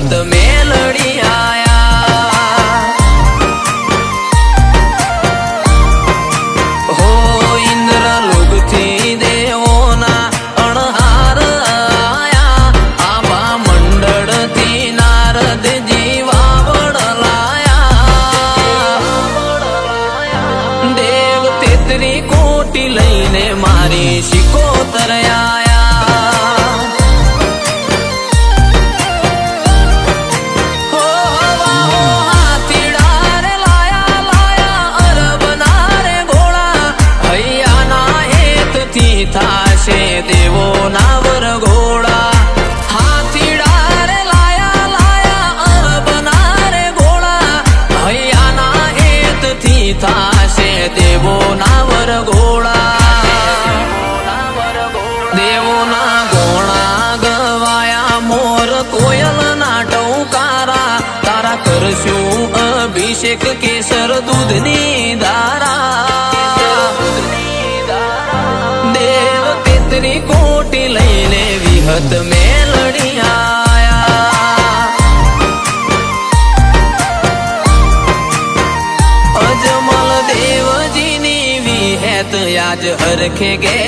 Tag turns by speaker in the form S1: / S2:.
S1: વિહત મેલડી આયા હો ઇન્દ્ર લોકથી દેવોના અણહાર આયા આભા મંડળથી નારદજી વાવડ દેવ 33 કોટી લઈને મારી શિકોતર આયા હો હાથીડા રે લાયા લાયા અરબના રે ઘોડા હૈયાના હેતથી થાશે દેવોના વરઘોડા હાથીડા રે લાયા લાયા અરબના રે ઘોડા હૈયાના હેતથી થાશે દેવોના વરઘોડા દેવોના ગોણા ગવાયા મોર કોયલના ટૌકારા તારા કરશું અભિષેક કેસર દૂધની ધારા દેવ 33 કોટી લઈને વિહત મેલડી આયા અજમલ દેવજીની વિહેત આજ હરખે ગે